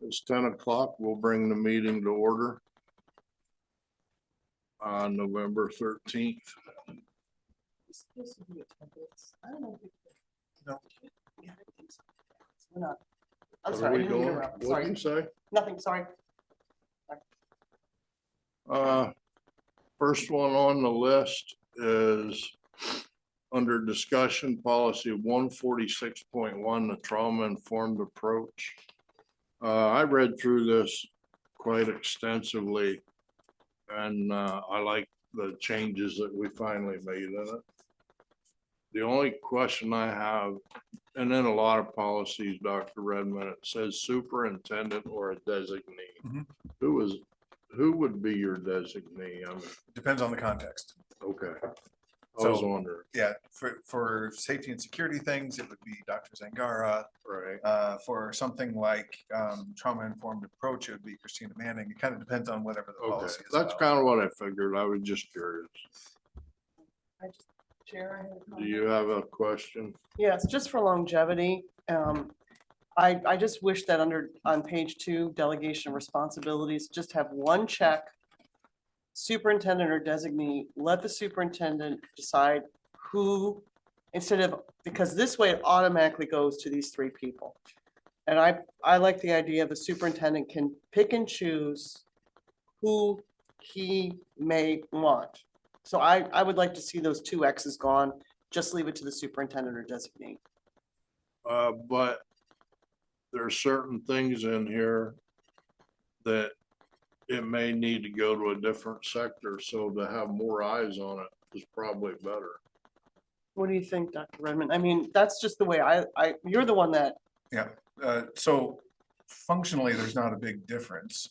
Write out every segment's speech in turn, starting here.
It's 10 o'clock. We'll bring the meeting to order on November 13th. No. I'm What sorry. are we doing? What'd Sorry. you say? Nothing, sorry. First one on the list is under discussion policy 146.1, the trauma informed approach. I read through this quite extensively and I like the changes that we finally made in it. The only question I have, and in a lot of policies, Dr. Redmond, it says superintendent or a designee. Mhm. Who would be your designee? I mean, Depends on the context. okay. I was So- wondering, Yeah, for safety and security things, it would be Dr. Zangara. right? For something like trauma-informed approach, it would be Christina Manning. It kind of depends on whatever the Okay, policy is that's about. kind of what I figured. I was just curious. Chair, I have a Do comment. you have a question? Yes, just for longevity. I just wish that on page 2, delegation of responsibilities, just have one check. Superintendent or designee, let the superintendent decide who, instead of, because this way it automatically goes to these 3 people. And I like the idea the superintendent can pick and choose who he may want. So I would like to see those 2 X's gone, just leave it to the superintendent or designee. But there's certain things in here that it may need to go to a different sector, so to have more eyes on it is probably better. What do you think, Dr. Redmond? I mean, that's just the way you're the one that, Yeah, so functionally, there's not a big difference,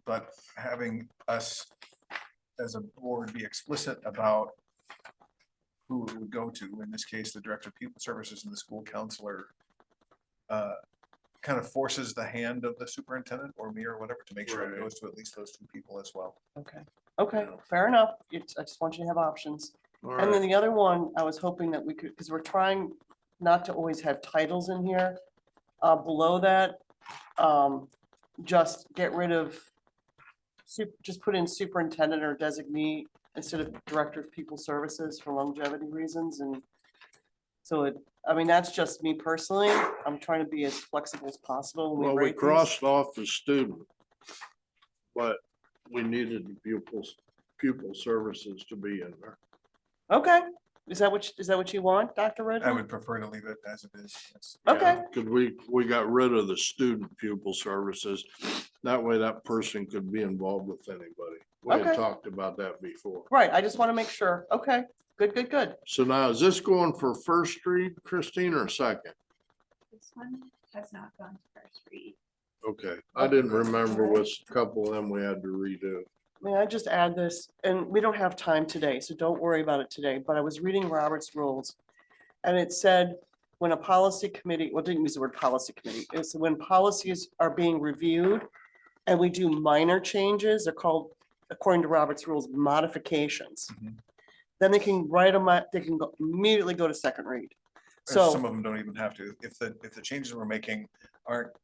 but having us as a board be explicit about who it would go to, in this case, the director of people services and the school counselor, kind of forces the hand of the superintendent or me or whatever to make sure it Right. goes to at least those 2 people as well. okay, fair enough. I just want you to have options. All And then right, the other one, I was hoping that we could, because we're trying not to always have titles in here. Below that, just get rid of, just put in superintendent or designee instead of director of people services for longevity reasons. And so I mean, that's just me personally. I'm trying to be as flexible as possible. when well, we rate these. crossed off the student, but we needed the pupil services to be in there. Okay, is that what you want, Dr. I Redmond? would prefer to leave it as it is. Yes. Okay. Cause we got rid of the student pupil services. That way that person could be involved with anybody. We had Okay. talked about that before. Right, I just want to make sure. Okay, good. So now is this going for first read, Christine, or second? This one has not gone to first read. Okay, I didn't remember with a couple of them we had to redo. May I just add this, and we don't have time today, so don't worry about it today, but I was reading Robert's rules. And it said, when a policy committee, well, it didn't use the word policy committee, it's when policies are being reviewed and we do minor changes, they're called, according to Robert's rules, modifications. Mhm. Then they can immediately go to second read. And So, some of them don't even have to. If the changes we're making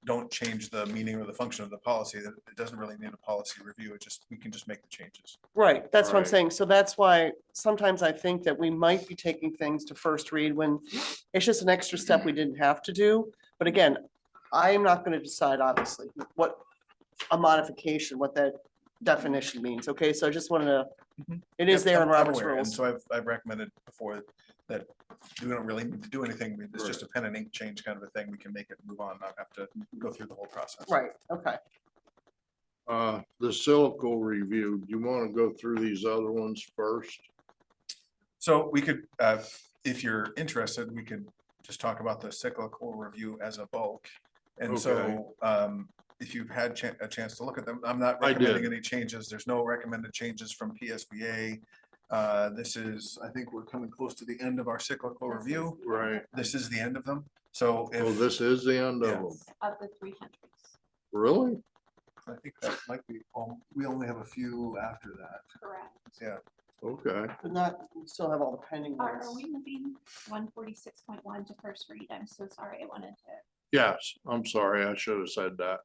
don't change the meaning or the function of the policy, that it doesn't really need a policy review. We can just make the changes. right, that's what I'm Right. saying. So that's why sometimes I think that we might be taking things to first read when it's just an extra step we didn't have to do. But again, I am not going to decide, obviously, what a modification, what that definition means. Okay, so I just wanted to, Mhm. it is Yep, there in I'm Robert's aware. And rules. so I've recommended before that we don't really need to do anything. It's just a pen and ink change kind of a thing. We can make it move on, not have to go through the whole process. Right, okay. The silico review, do you want to go through these other ones first? So we could, if you're interested, we could just talk about the cyclical review as a bulk. And so, if you've had a chance to look at them, I'm not I did. recommending any changes. There's no recommended changes from PSBA. This is, I think we're coming close to the end of our cyclical review. Right. This is the end of them. So Oh, if, this is the end of Yeah. them. Of the 300s, Really? I think that might be, we only have a few after that. correct. Yeah. Okay. But not, we still have all the pending Are ones. we moving 146.1 to first read? I'm so sorry, I wanted to. Yes, I'm sorry. I should have said that.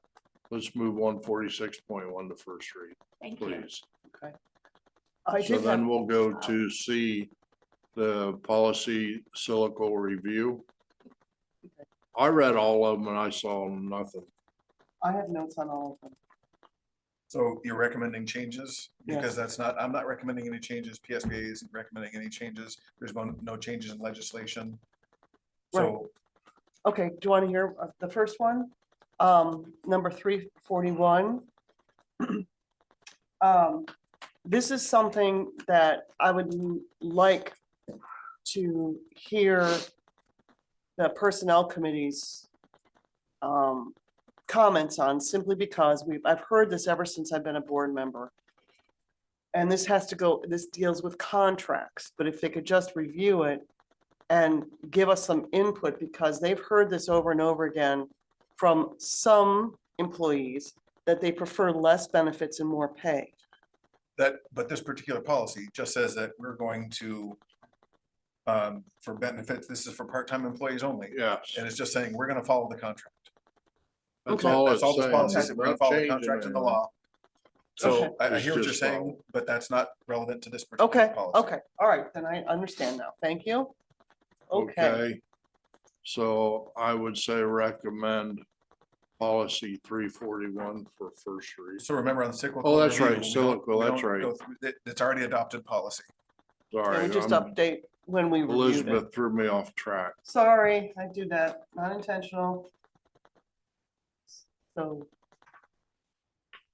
let's move 146.1 to first read, Thank you. please. Okay. I So did then have, we'll go to C, the policy silico review. I read all of them and I saw nothing. I have notes on all of them. So you're recommending changes? Because Yes. that's not, I'm not recommending any changes. PSBA isn't recommending any changes. There's no changes in legislation. So Okay, do you want to hear the first one? Number 341. This is something that I would like to hear the personnel committee's comments on, simply because I've heard this ever since I've been a board member. And this has to go, this deals with contracts, but if they could just review it and give us some input, because they've heard this over and over again from some employees that they prefer less benefits and more pay. but this particular policy just says that we're going to, for benefits, this is for part-time employees only. Yes, And it's just saying, we're gonna follow the contract. that's Okay. all That's it's all this saying. policy It's says, we're gonna not follow the changing contract and the anything. law. So I It's hear what you're just saying, follow. but that's not relevant to this Okay, particular policy. okay, all right, then I understand now. Thank you. Okay, So I would say recommend policy 341 for first read. So remember on the cyclical. Oh, that's right, review, we don't- cyclical, we that's don't right. go through it. It's already adopted policy. can Sorry, we just I'm- update when we reviewed it? Elizabeth threw me off track. Sorry, I do that, not intentional. So,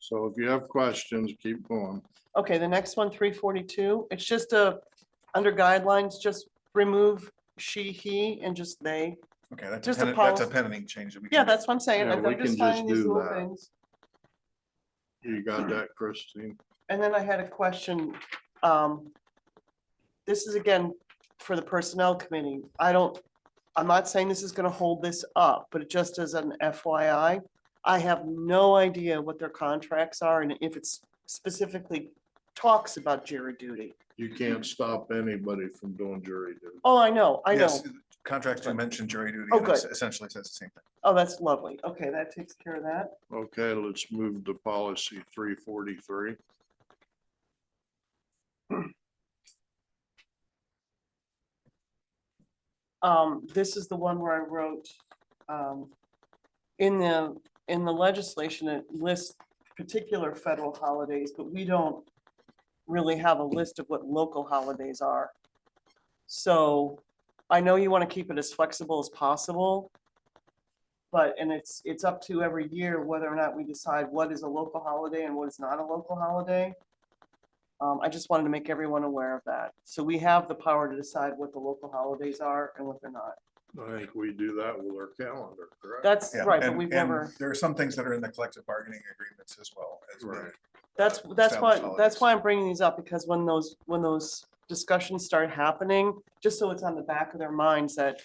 So if you have questions, keep going. okay, the next one, 342, it's just under guidelines, just remove she, he, and just they. Okay, that's Just a that's a policy. pending change. that we Yeah, can that's what I'm saying. Yeah, I'm we just can finding just these do little that. things. You got that, Christine? And then I had a question. This is again for the personnel committee. I'm not saying this is gonna hold this up, but just as an FYI, I have no idea what their contracts are and if it's specifically talks about jury duty. You can't stop anybody from doing jury duty. Oh, I know. Yes, contracts do mention jury duty. Oh, and it good. Essentially says the same thing. Oh, that's lovely. Okay, that takes care of that. Okay, let's move to policy 343. This is the one where I wrote, in the legislation, it lists particular federal holidays, but we don't really have a list of what local holidays are. So I know you want to keep it as flexible as possible. And it's up to every year whether or not we decide what is a local holiday and what is not a local holiday. I just wanted to make everyone aware of that. So we have the power to decide what the local holidays are and what they're not. I think we do that with our calendar, correct? That's Yeah, right, but and- we've and never, There are some things that are in the collective bargaining agreements as well. as being, Right. that's established why, holidays. that's why I'm bringing these up, because when those discussions start happening, just so it's on the back of their minds that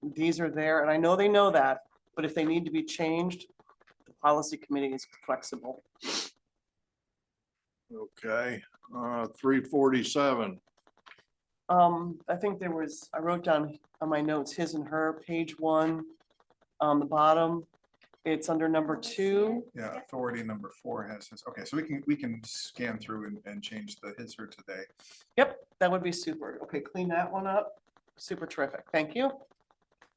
these are there, and I know they know that, but if they need to be changed, the policy committee is flexible. Okay, 347. I think I wrote down on my notes, his and her, page 1, on the bottom. It's under number 2. Yeah, authority number 4 has his, okay, so we can scan through and change the his or today. Yep, that would be super. Okay, clean that one up. Super terrific. Thank you.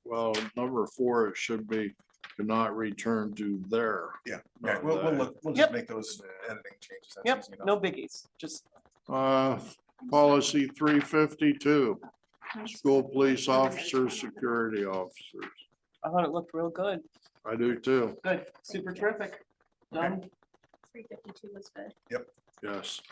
Well, number 4, it should be cannot return to their. Yeah, not okay, we'll they. look, we'll Yep. just make those editing changes. That's Yep, easy enough. no biggies. Just, Policy 352, school police officers, security officers. I thought it looked real good. I do too, Good, super terrific. Done. 352 was good. yes.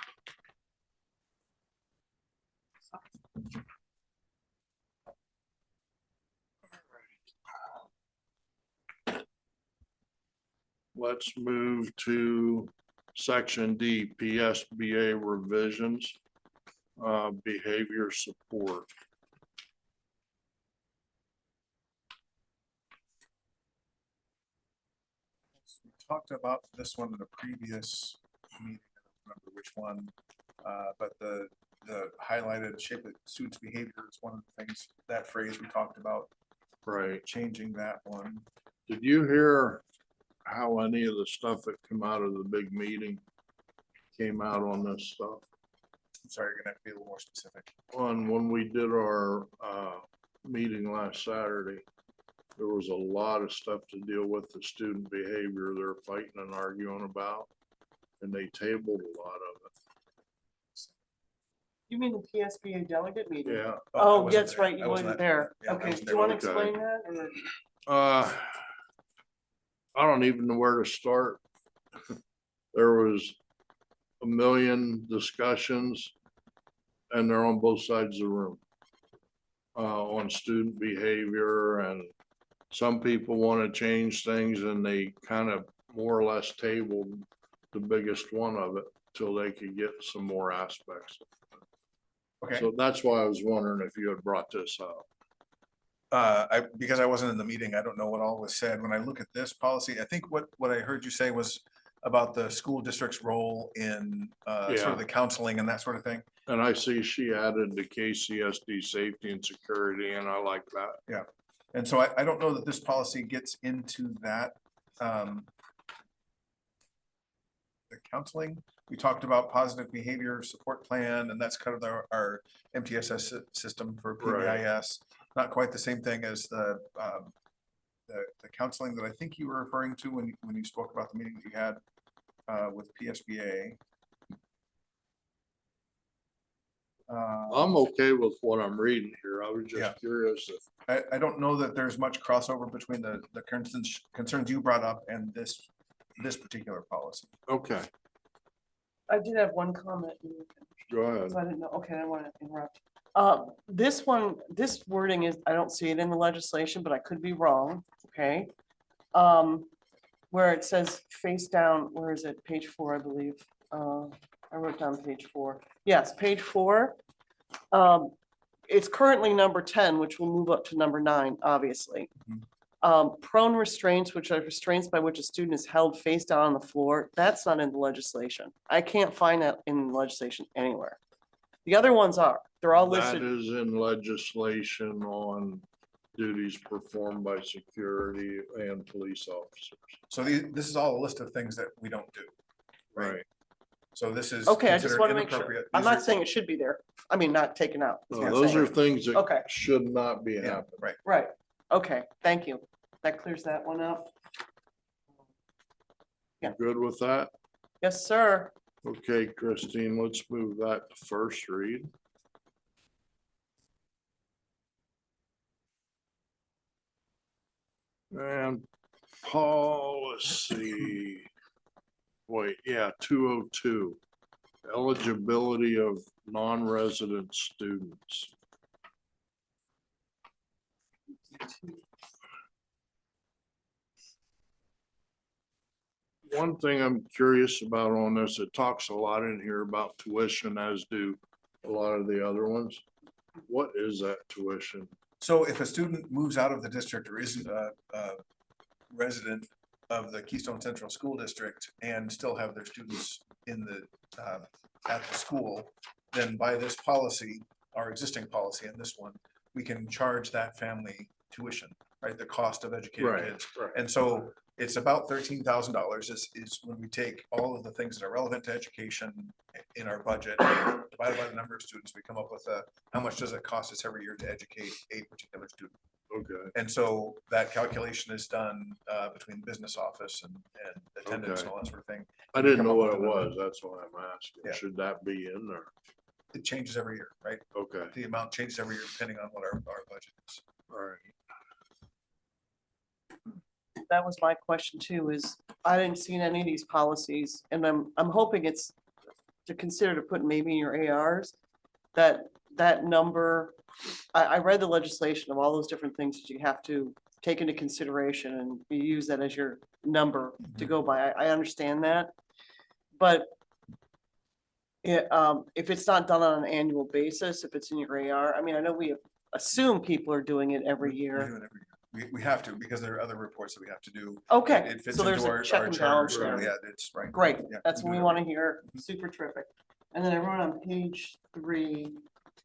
Let's move to section D, PSBA revisions, behavior support. We talked about this one in a previous meeting, I don't remember which one, but the highlighted shape of students' behavior is one of the things, that phrase we talked about, Right. changing that one. Did you hear how any of the stuff that come out of the big meeting came out on this stuff. I'm sorry, you're gonna have to be a little more specific. When we did our meeting last Saturday, there was a lot of stuff to deal with the student behavior they're fighting and arguing about. And they tabled a lot of You mean the PSBA delegate meeting? it. Yeah. I Oh, wasn't that's there. right, I you wasn't weren't at- there. yeah, I Okay, wasn't do you there. want to Okay. explain that? Or- I don't even know where to start. There was a million discussions and they're on both sides of the room. On student behavior, and some people want to change things and they kind of more or less tabled the biggest one of it till they could get some more aspects. Okay, So that's why I was wondering if you had brought this up. because I wasn't in the meeting, I don't know what all was said. When I look at this policy, I think what I heard you say was about the school district's role in sort Yeah. of the counseling and that sort of thing. And I see she added the KCSD safety and security, and I like that. And so I don't know that this policy gets into that. The counseling, we talked about positive behavior support plan, and that's kind of our MTSS system for Right. PBIS. Not quite the same thing as the counseling that I think you were referring to when you spoke about the meeting that you had with PSBA. I'm okay with what I'm reading here. I was Yeah. just curious if, I don't know that there's much crossover between the concerns you brought up and this particular policy. okay, I did have one comment. go ahead. So I didn't know, okay, I don't want to interrupt. This one, this wording is, I don't see it in the legislation, but I could be wrong, okay? Where it says face down, where is it? Page 4, I believe. I wrote down page 4. Yes, page 4. It's currently number 10, which will move up to number 9, obviously. Prone restraints, which are restraints by which a student is held face down on the floor, that's not in the legislation. I can't find that in the legislation anywhere. The other ones are, they're all That listed. is in legislation on duties performed by security and police officers. So this is all a list of things that we don't do. Right. So this is Okay, I just considered want to make sure. inappropriate. I'm These are- not saying it should be there. I mean, not taken out. That's No, what I'm those are saying. things Okay. that should not be Yeah, happening. right. Right, okay, thank you. That clears that one up. Good with that? Yes, sir. Okay, Christine, let's move that to first read. And policy. Wait, yeah, 202. Eligibility of non-resident students. One thing I'm curious about on this, it talks a lot in here about tuition, as do a lot of the other ones. What is that tuition? So if a student moves out of the district or isn't a resident of the Keystone Central School District and still have their students in the, at the school, then by this policy, our existing policy and this one, we can charge that family tuition, right? The cost of educating kids. Right. And so it's about $13,000 is when we take all of the things that are relevant to education in our budget, divided by the number of students, we come up with how much does it cost us every year to educate a particular student? Okay, And so that calculation is done between the business office and attendance and all that sort of thing. I didn't Come know up what it with a- was, that's why I'm asking. Yeah. Should that be in there? It changes every year, right? Okay, The amount changes every year depending on what our budget is. all right. That was my question too, is I didn't see in any of these policies, and I'm hoping it's to consider to put maybe in your ARs, that number, I read the legislation of all those different things that you have to take into consideration, and you use that as your number to go by. I understand that. But if it's not done on an annual basis, if it's in your AR, I mean, I know we assume people are doing it every We do year. it every year. We have to, because there are other reports that we have to do. Okay, It fits so there's into a our check and balance charter, so there. yeah, it's right. Great, Yeah, that's do what we it want to hear. Super terrific. And then everyone on page 3,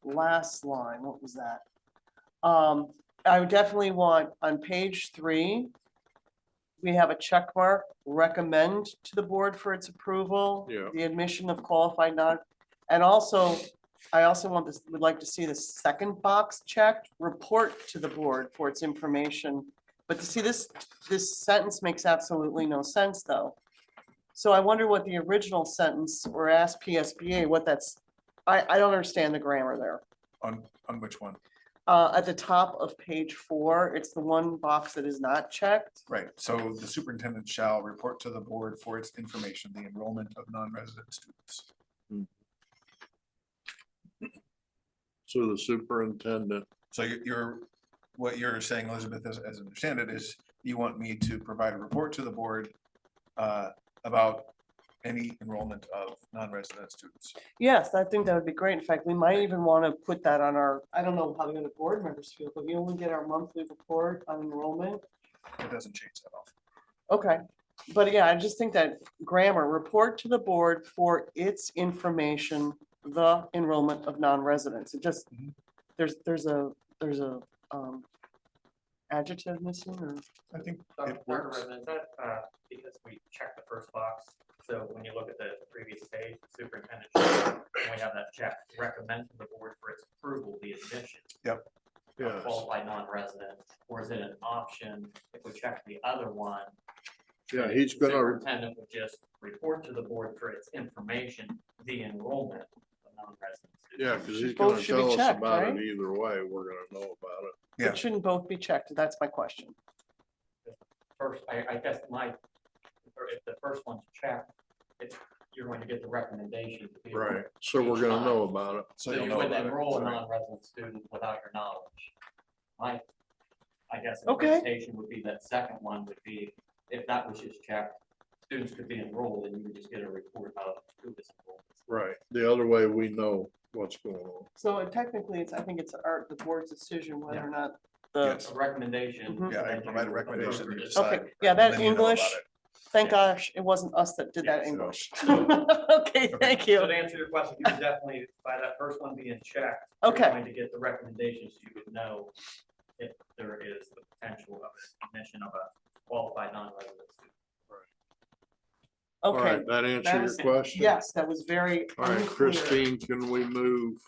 last line, what was that? I would definitely want on page 3, we have a check mark, recommend to the board for its approval. Yeah. The admission of qualified non, and also, I also would like to see the second box checked, report to the board for its information. But to see this sentence makes absolutely no sense, though. So I wonder what the original sentence, or ask PSBA what that's, I don't understand the grammar there. On which one? At the top of page 4, it's the one box that is not checked. Right, so the superintendent shall report to the board for its information, the enrollment of non-resident students. So the superintendent, So what you're saying, Elizabeth, as I understand it, is you want me to provide a report to the board about any enrollment of non-resident students. Yes, I think that would be great. In fact, we might even want to put that on our, I don't know how the other board members feel, but we only get our monthly report on enrollment. It doesn't change that often. Okay, but yeah, I just think that grammar, report to the board for its information, the enrollment of non-residents. It just, Mhm. there's a adjective missing, or, I think Part it of works. residence, because we checked the first box, so when you look at the previous page, the superintendent, and we have that check, recommend to the board for its approval, the admission. Yep. of yes, Qualified non-resident, or is it an option, if we check the other one? yeah, the he's gonna, Superintendent would just report to the board for its information, the enrollment of non-resident. yeah, students. because he's Both gonna should be tell us checked, about it right? either way, we're gonna know about it. Yeah. it shouldn't both be checked. That's my question. First, I guess or if the first one's checked, you're going to get the recommendation. to be- Right, so we're gonna know about it. So So you'll you know wouldn't about it. enroll a Sorry. non-resident student without your knowledge. I guess Okay. interpretation would be that second one would be, if that was just checked, students could be enrolled and you would just get a report of who is enrolled. Right, the other way, we know what's going on. So technically, I think it's the board's decision whether or not the, Yes. A recommendation. Mhm. Yeah, I then provide a you recommendation. approve you it. decide, okay, yeah, that and then you know about English, it. thank Yeah. gosh, it wasn't us that did that Yeah, so- English. Okay, Okay. thank So you. to answer your question, you would definitely, by that first one being checked, you're Okay. going to get the recommendations, you would know if there is the potential of admission of a qualified non-resident student. All Okay, right, that answer that your was- question? yes, that was very All right, unclear. Christine, can we move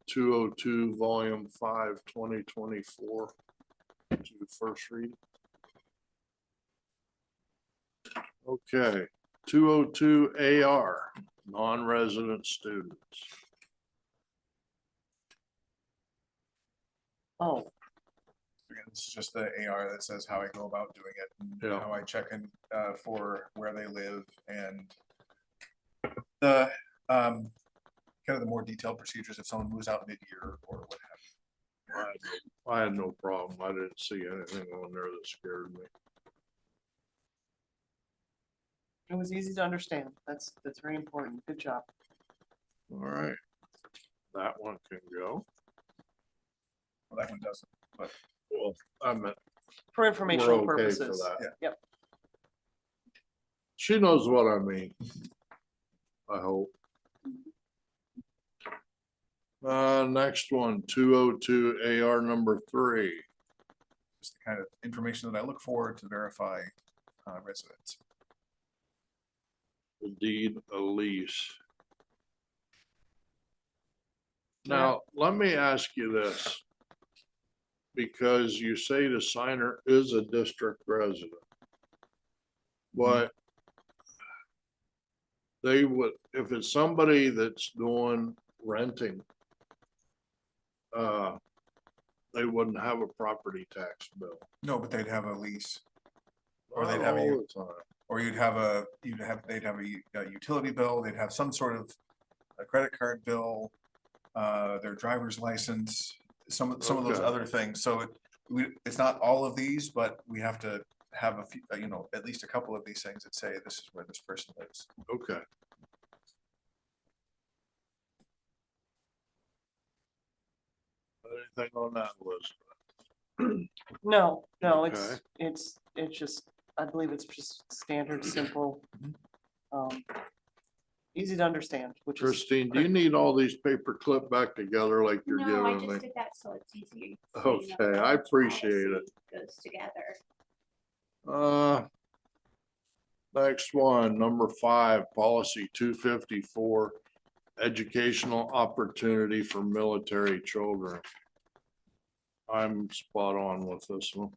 202, volume 5, 2024 to first read? Okay, 202 AR, non-resident students. Oh, Again, this is just the AR that says how I go about doing it, and Yeah. how I check in for where they live, and the kind of the more detailed procedures if someone moves out mid-year or what have you. I had no problem. I didn't see anything on there that scared me. it was easy to understand. That's very important. Good job. All right, that one can go. Well, that one doesn't. Well, I meant, For informational okay for purposes. that. Yeah. Yep. She knows what I mean. I hope. Next one, 202 AR number 3. Just the kind of information that I look for to verify residents. The deed of lease. Now, let me ask you this. Because you say the signer is a district resident. But they would, if it's somebody that's doing renting, they wouldn't have a property tax bill. No, but they'd have a lease, Or Not they'd have all you- the time. or they'd have a utility bill, they'd have some sort of a credit card bill, their driver's license, some of those Okay. other things. So it's not all of these, but we have to have a few, at least a couple of these things that say this is where this person lives. Okay. Anything on that, Elizabeth? No, Okay. it's just, I believe it's just standard, simple. Easy to understand, which is. Christine, do you need all these paper clipped back together like you're No, I giving me? just did that so it's easier. so you know Okay, I which appreciate it. policy Goes together. Next one, number 5, policy 254, educational opportunity for military children. I'm spot on with this one.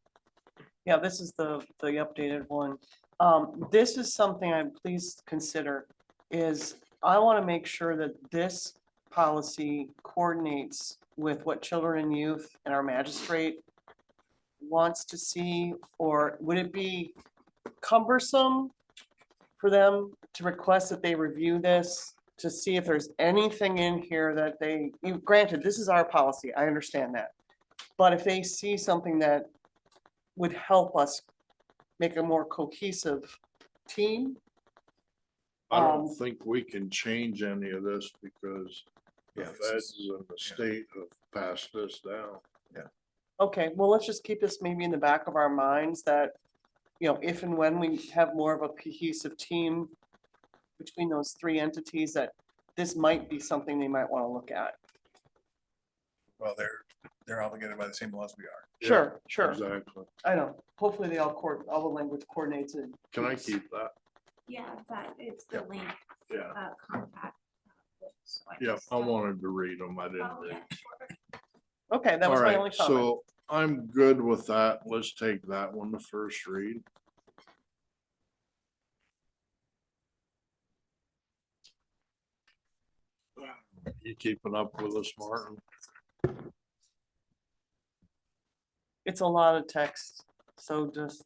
Yeah, this is the updated one. This is something I'm pleased consider is I want to make sure that this policy coordinates with what children and youth and our magistrate wants to see, or would it be cumbersome for them to request that they review this to see if there's anything in here that they, granted, this is our policy, I understand that. But if they see something that would help us make a more cohesive team. I don't Um, think we can change any of this because the Yeah, this feds is- and the state have passed this down. Okay, well, let's just keep this maybe in the back of our minds that, you know, if and when we have more of a cohesive team between those three entities, that this might be something they might want to look at. Well, they're obligated by the same laws we are. Yeah, Sure, sure. Exactly. I know. Hopefully they all the language coordinates it. Can I keep that? Yeah, that, it's the link, Yeah, contact. So yeah, just- I wanted to read them. I didn't Oh, read. yeah, sure. Okay, that All was my right, only comment. so I'm good with that. Let's take that one to first read. You keeping up with us, Martin? It's a lot of text, so just,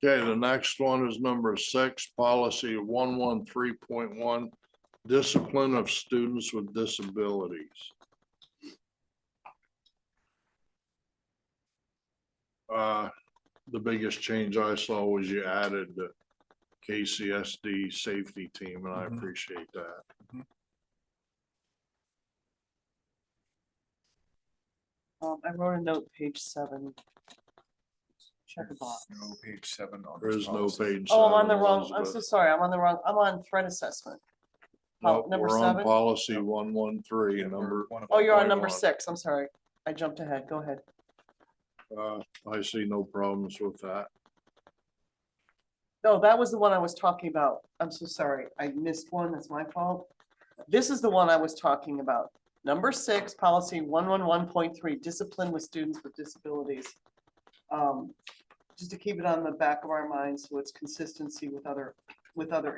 Okay, the next one is number 6, policy 113.1, discipline of students with disabilities. The biggest change I saw was you added the KCSD safety team, and I Mhm. appreciate that. I wrote a note, page 7. Check the There's box. no page 7 on There this is no policy. page. Oh, I'm on the 7, wrong, I'm so Elizabeth. sorry, I'm on threat assessment. Nope, number we're on 7? policy 113, Yeah, we're number, one of Oh, them. you're on point number one. 6, I'm sorry. I jumped ahead, go ahead. I see no problems with that. No, that was the one I was talking about. I'm so sorry. I missed one. That's my fault. This is the one I was talking about. Number 6, policy 111.3, discipline with students with disabilities. Just to keep it on the back of our minds, so it's consistency with other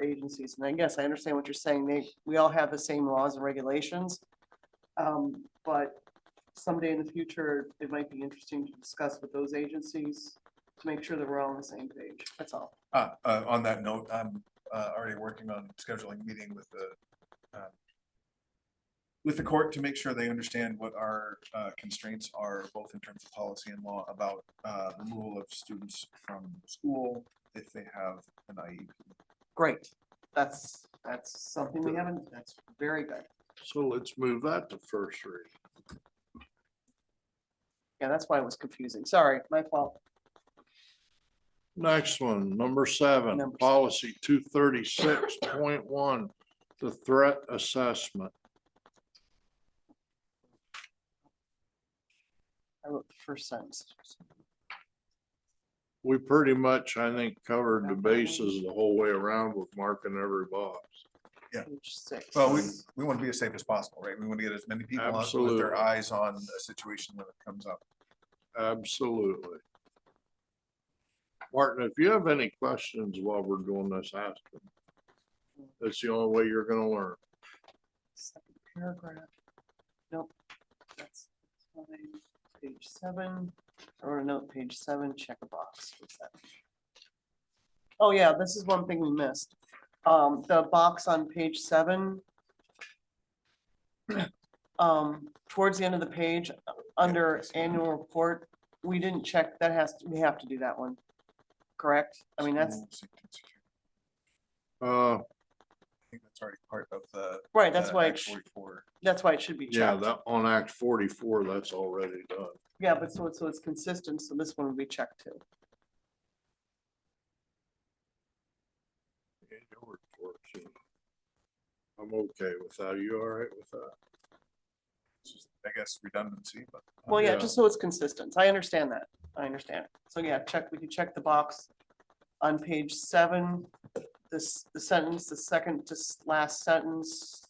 agencies. And I guess I understand what you're saying. We all have the same laws and regulations. But someday in the future, it might be interesting to discuss with those agencies to make sure that we're all on the same page. That's all. On that note, I'm already working on scheduling a meeting with the court to make sure they understand what our constraints are, both in terms of policy and law about removal of students from school if they have an IEP. Great. That's something we haven't, that's very good. So let's move that to first read. Yeah, that's why it was confusing. Sorry, my fault. Next one, number 7, Number seven. policy 236.1, the threat assessment. I wrote the first sentence. We pretty much, I think, covered the bases the whole way around with marking every box. Page 6. Well, we want to be as safe as possible, right? We want to get as many people on with Absolutely. their eyes on a situation when it comes up. Absolutely. Martin, if you have any questions while we're doing this, ask them. That's the only way you're gonna learn. Second paragraph. Nope. That's fine. Page 7. I wrote a note, page 7, check a box. What's that? Oh, yeah, this is one thing we missed. The box on page 7. Towards the end of the page, under annual report, we didn't check, we have to do that one. Correct? I mean, that's, School safety and security. Uh, I think that's already part of the. right, that's why, Act 44. that's why it should be yeah, checked. that on Act 44, that's already done. Yeah, but so it's consistent, so this one will be checked too. Annual report, so I'm okay with that. Are you all right with that? It's just, I guess redundancy, but. Well, yeah, Yeah. just so it's consistent. I understand that. I understand. So yeah, we could check the box on page 7, the sentence, the second to last sentence.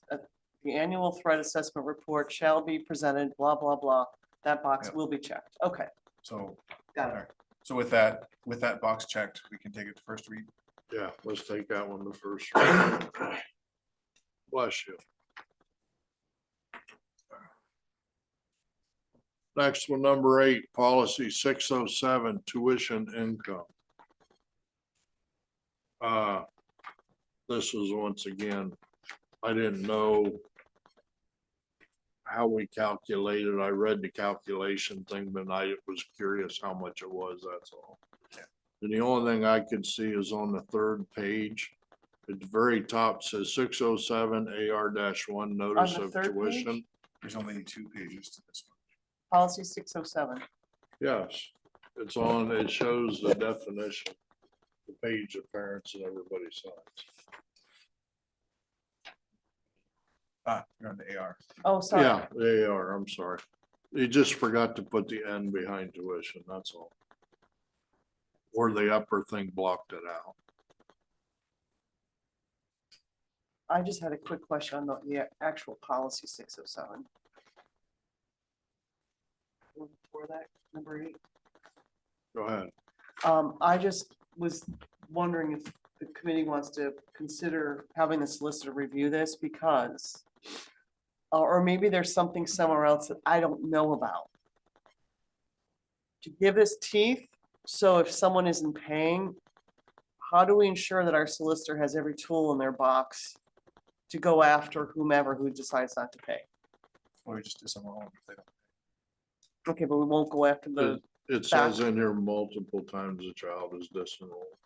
The annual threat assessment report shall be presented, blah, blah, blah. That box Yep. will be checked. Okay, So, got it. alright. So with that box checked, we can take it to first read. Yeah, let's take that one the first. read. Bless you. Next one, number 8, policy 607, tuition income. This is once again, I didn't know how we calculated. I read the calculation thing, but I was curious how much it was, that's all. Yeah. And the only thing I could see is on the 3rd page, at the very top says 607 AR-1 notice the of 3rd page? tuition. There's only 2 pages to this one. Policy 607. Yes, it's on, it shows the definition, the page of parents and everybody signs. You're on the AR. Oh, sorry. Yeah, they are, I'm sorry. You just forgot to put the N behind tuition, that's all. Or the upper thing blocked it out. I just had a quick question on the actual policy 607. For that, number 8. Go ahead. I just was wondering if the committee wants to consider having the solicitor review this because, or maybe there's something somewhere else that I don't know about. To give us teeth, so if someone isn't paying, how do we ensure that our solicitor has every tool in their box to go after whomever who decides not to pay? Or we just do some wrong if they don't. Okay, but we won't go after the, It says in here multiple times the child is disenrolled.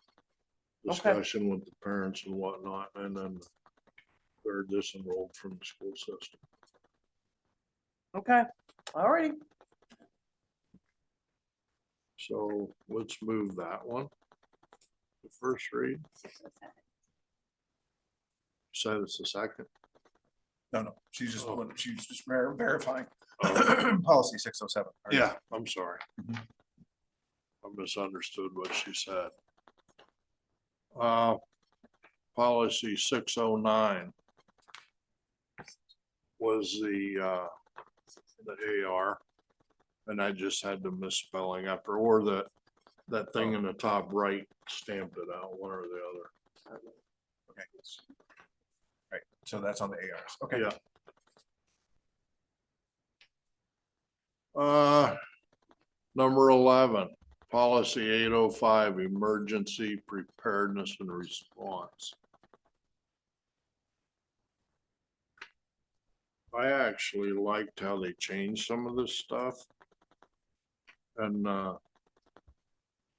Okay. Discussion with the parents and whatnot, and then they're disenrolled from the school system. okay, alrighty. So let's move that one. The first read, 607. said it's the second. No, she's just, Oh. she's just verifying. Policy 607. Yeah, I'm sorry. Mhm. I misunderstood what she said. Policy 609 was the AR. And I just had the misspelling after, or that thing in the top right stamped it out, one or the other. Okay. Right, so that's on the ARs. Okay. Yeah. Number 11, policy 805, emergency preparedness and response. I actually liked how they changed some of this stuff. And the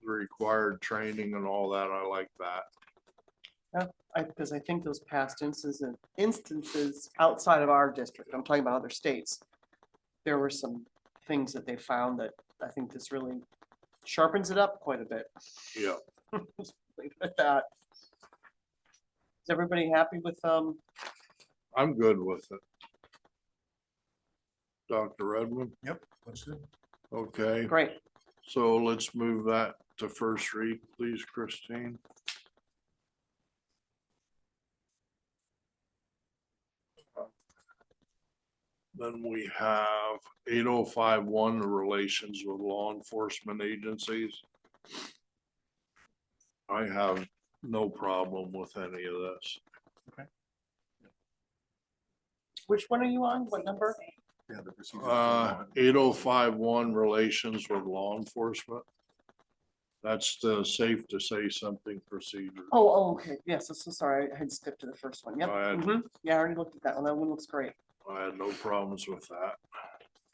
required training and all that, I like that. Because I think those past instances outside of our district, I'm talking about other states, there were some things that they found that I think this really sharpens it up quite a bit. Yeah. Leave it at that. Is everybody happy with, I'm good with it. Dr. Redmond, Yep, looks good. okay, great, so let's move that to first read, please, Christine. Then we have 8051, the relations with law enforcement agencies. I have no problem with any of this. which one are you on, what number? Yeah, the procedure. 8051, relations with law enforcement. That's the safe to say something procedure. Oh, okay, yes, so sorry, I had skipped to the first one, yep. I had- Mhm. Yeah, I already looked at that one, that one looks great. I had no problems with that.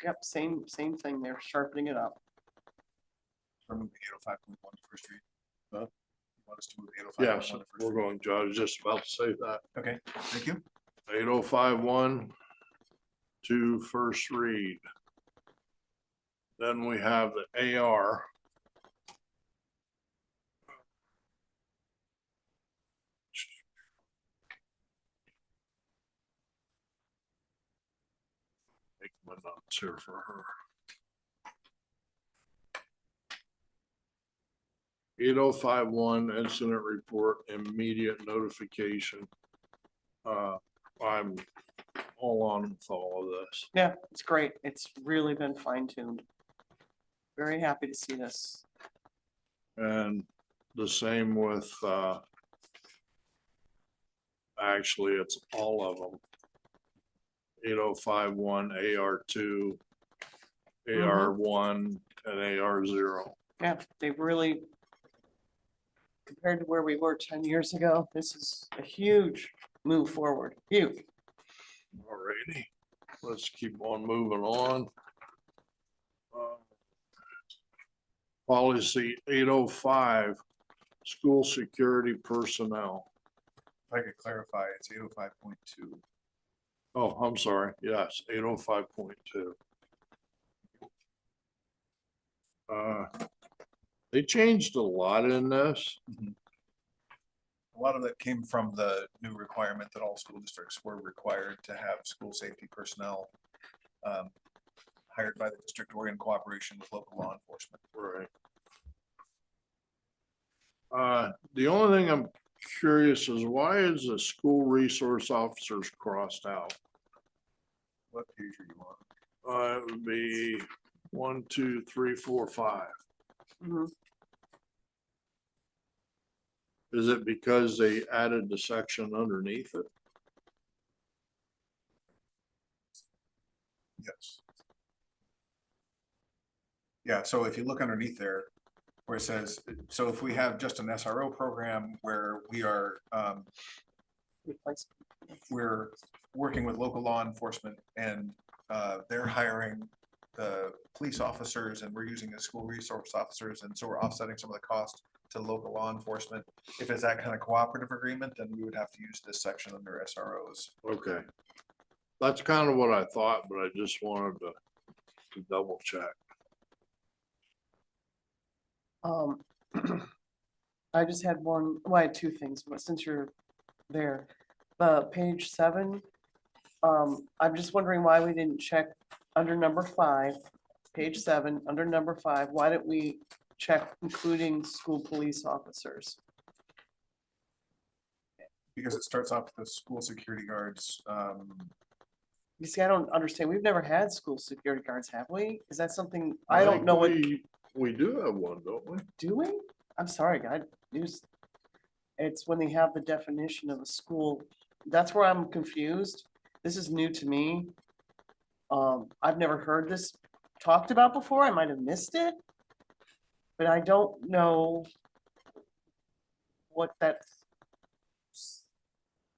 Yep, same thing, they're sharpening it up. Remove 805.1 to first read. Huh? You want us to move 805.1 Yes, to first we're read? going, Judge, I was just about to say that. Okay, thank you. 8051 to first read. Then we have the AR. Make my notes here for her. 8051 incident report, immediate notification. I'm all on with all of this. Yeah, it's great. It's really been fine tuned. Very happy to see this. And the same with, actually, it's all of them. 8051, AR2, AR1, and AR0. Yeah, they've really, compared to where we were 10 years ago, this is a huge move forward. Huge. Alrighty, let's keep on moving on. Policy 805, school security personnel. If I could clarify, it's 805.2. Oh, I'm sorry. Yes, 805.2. They changed a lot in this. A lot of that came from the new requirement that all school districts were required to have school safety personnel hired by the district or in cooperation with local law enforcement. Right. The only thing I'm curious is why is the school resource officers crossed out? What page are you on? It would be 1, 2, 3, 4, 5. Mhm. Is it because they added the section underneath it? Yes. Yeah, so if you look underneath there, where it says, so if we have just an SRO program where we are, Replace- we're working with local law enforcement and they're hiring the police officers and we're using the school resource officers, and so we're offsetting some of the cost to local law enforcement. If it's that kind of cooperative agreement, then we would have to use this section under SROs. Okay. That's kind of what I thought, but I just wanted to double check. I just had one, well, I had two things, but since you're there, page 7. I'm just wondering why we didn't check under number 5, page 7, under number 5, why didn't we check including school police officers? Because it starts off with the school security guards. You see, I don't understand. We've never had school security guards, have we? Is that something, I don't know what, We do have one, don't we? do we? I'm sorry, guy. It's when they have the definition of a school. That's where I'm confused. This is new to me. I've never heard this talked about before. I might have missed it. But I don't know what that.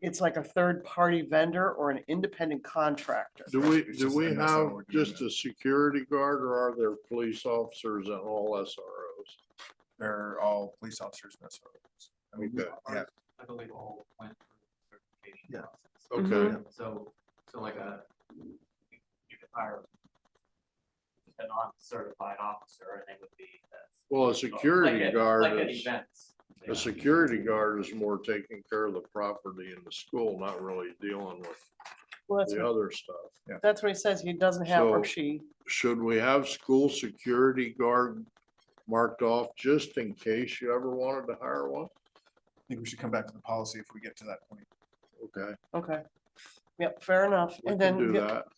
It's like a third party vendor or an independent contractor. Do we It's just have MSO we're doing just that. a security guard, or are there police officers and all SROs? They're all police officers and SROs. I mean, Okay. yeah, I believe all went through the certification Yeah. process. Okay, So like you could hire a non-certified officer and they would be. well, a security guard Like at is, events. a security guard is more taking care of the property in the school, not really dealing with Well, the other stuff. that's what he says. He doesn't have, or So- she. Should we have school security guard marked off just in case you ever wanted to hire one? I think we should come back to the policy if we get to that point. Okay, Okay. Yep, fair enough. we And can then do the- that.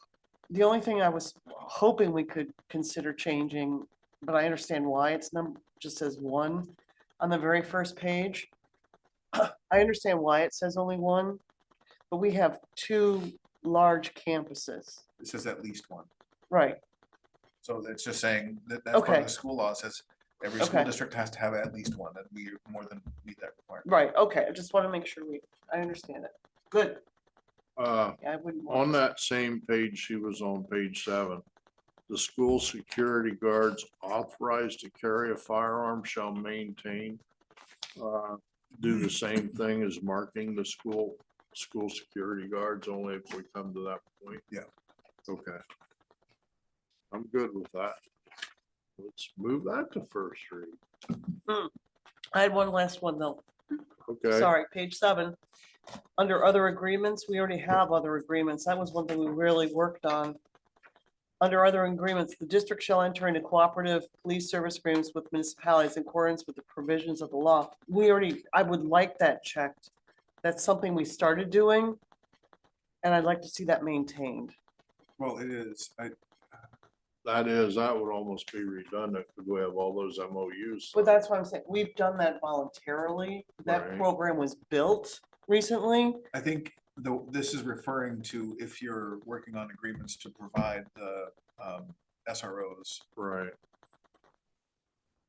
the only thing I was hoping we could consider changing, but I understand why it's just says 1 on the very first page. I understand why it says only 1, but we have 2 large campuses, It says at least one. right? So it's just saying that that's part Okay. of the school law. It says every school Okay. district has to have at least one, and we more than meet that requirement. Right, okay, I just want to make sure I understand it. Good. Yeah, I wouldn't. want On to- that same page, she was on page 7. The school security guards authorized to carry a firearm shall maintain, do the same thing as marking the school security guards, only if we come to that point. Yeah. Okay. I'm good with that. Let's move that to first read. I had one last one though. Okay, Sorry, page 7. Under other agreements, we already have other agreements. That was one thing we really worked on. Under other agreements, the district shall enter into cooperative police service agreements with municipalities in accordance with the provisions of the law. I would like that checked. That's something we started doing. And I'd like to see that maintained. Well, it is. that would almost be redundant because we have all those MOUs. But that's what I'm saying. We've done that voluntarily. That Right. program was built recently. I think this is referring to if you're working on agreements to provide the SROs. Right,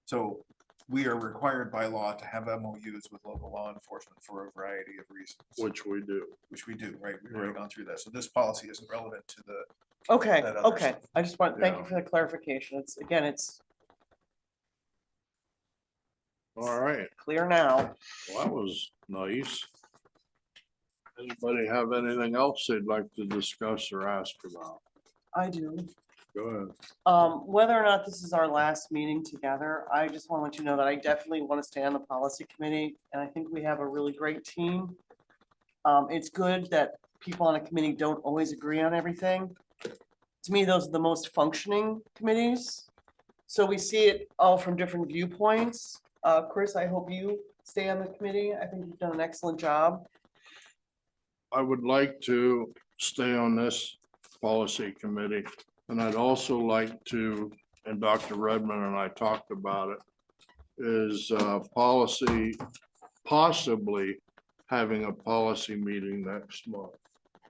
So we are required by law to have MOUs with local law enforcement for a variety of reasons, which we do. which we do, right? We've already gone through that. So this policy isn't relevant to the, Okay, That other okay. stuff. I just want, thank you Yeah. for the clarification. It's, again, it's All right, clear now. well, that was nice. Anybody have anything else they'd like to discuss or ask about? I do. Go ahead. Whether or not this is our last meeting together, I just want to let you know that I definitely want to stay on the policy committee, and I think we have a really great team. It's good that people on a committee don't always agree on everything. To me, those are the most functioning committees. So we see it all from different viewpoints. Chris, I hope you stay on the committee. I think you've done an excellent job. I would like to stay on this policy committee. And I'd also like to, and Dr. Redmond and I talked about it, is policy, possibly having a policy meeting next month.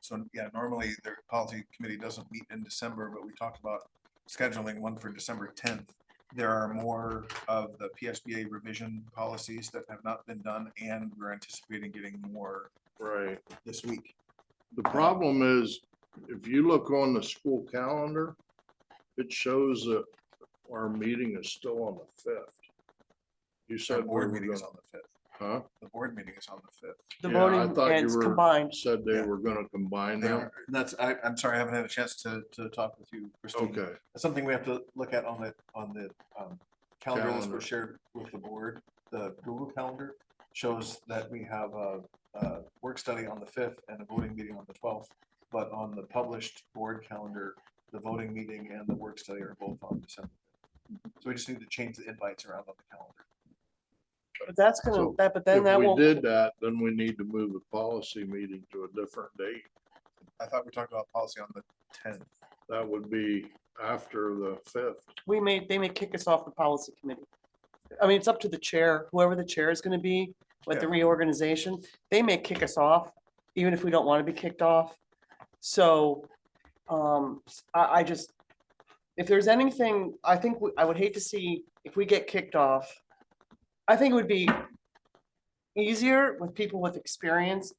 so yeah, normally their policy committee doesn't meet in December, but we talked about scheduling one for December 10th. There are more of the PSBA revision policies that have not been done, and we're anticipating getting more Right. this week. The problem is, if you look on the school calendar, it shows that our meeting is still on the 5th. You Our said we board were meeting is gonna, on the 5th. huh? The board meeting is on the 5th. The Yeah, I voting thought you ends were- combined. Said they Yeah. were gonna combine They them. are, and that's, I'm sorry, I haven't had a chance to talk with you, Christine. Okay, That's something we have to look at on the calendar that's Calendar. shared with the board. The Google Calendar shows that we have a work study on the 5th and a voting meeting on the 12th. But on the published board calendar, the voting meeting and the work study are both on December 5th. So we just need to change the invites around on the calendar. But that's gonna, So, that, but then if that we won't. did that, then we need to move the policy meeting to a different date. I thought we talked about policy on the 10th. That would be after the 5th. They may kick us off the policy committee. I mean, it's up to the chair, whoever the chair is gonna be with the Yeah. reorganization. They may kick us off, even if we don't want to be kicked off. So, I just, if there's anything, I think, I would hate to see if we get kicked off. I think it would be easier with people with experience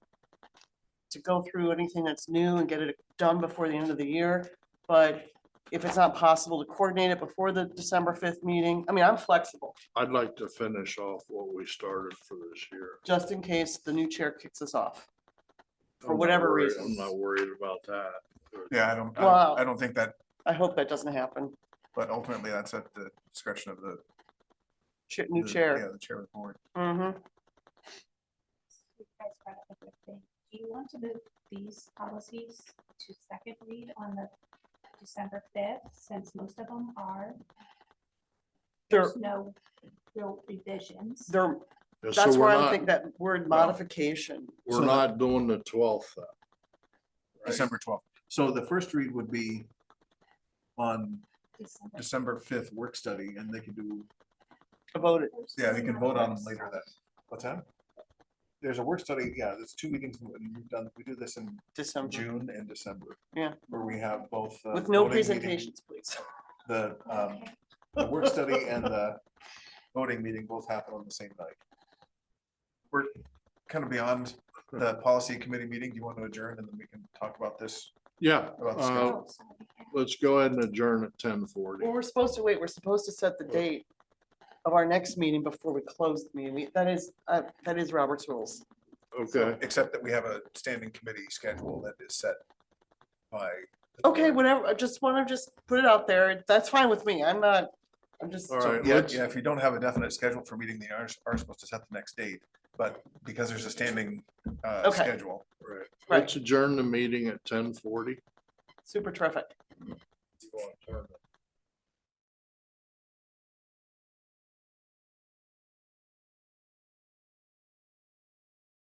to go through anything that's new and get it done before the end of the year. But if it's not possible to coordinate it before the December 5th meeting, I mean, I'm flexible, I'd like to finish off what we started for this year. just in case the new chair kicks us off. For I'm not whatever worried- reason. I'm not worried about that. Yeah, Wow. I don't think that, I hope that doesn't happen. but ultimately that's at the discretion of the. New the- chair. Yeah, the chair of the board. Mm-hmm. You guys brought up a good thing. Do you want to move these policies to second read on the December 5th, since most of them are, They're, there's no real revisions? they're, Yeah, so that's we're where I'm not- thinking that word modification. We're So the- not doing the 12th then. right? December 12th. So the first read would be on December December 5th work study, and they could do, Voted. yeah, they can vote on them later then. What's that? There's a work study, yeah, there's 2 meetings, and we do this in December, June and December. Yeah. Where we have both. with no voting meeting, presentations, please. The Okay. work study and the voting meeting both happen on the same night. We're kind of beyond the policy committee meeting. Do you want to adjourn and then we can talk about this? Yeah, About the uh, schedule. Oh, sorry. let's go ahead and adjourn at 10:40. Well, we're supposed to wait, we're supposed to set the date of our next meeting before we close the meeting. That is Robert's rules. Okay, Except that we have a standing committee schedule that is set by. the Okay, board. whatever, I just want to just put it out there. That's fine with me. I'm just. All So, right, yeah, let's- yeah, if you don't have a definite schedule for meeting, they are supposed to set the next date, but because there's a standing Okay. schedule. right. Right. Let's adjourn the meeting at 10:40. Super terrific. go on tournament.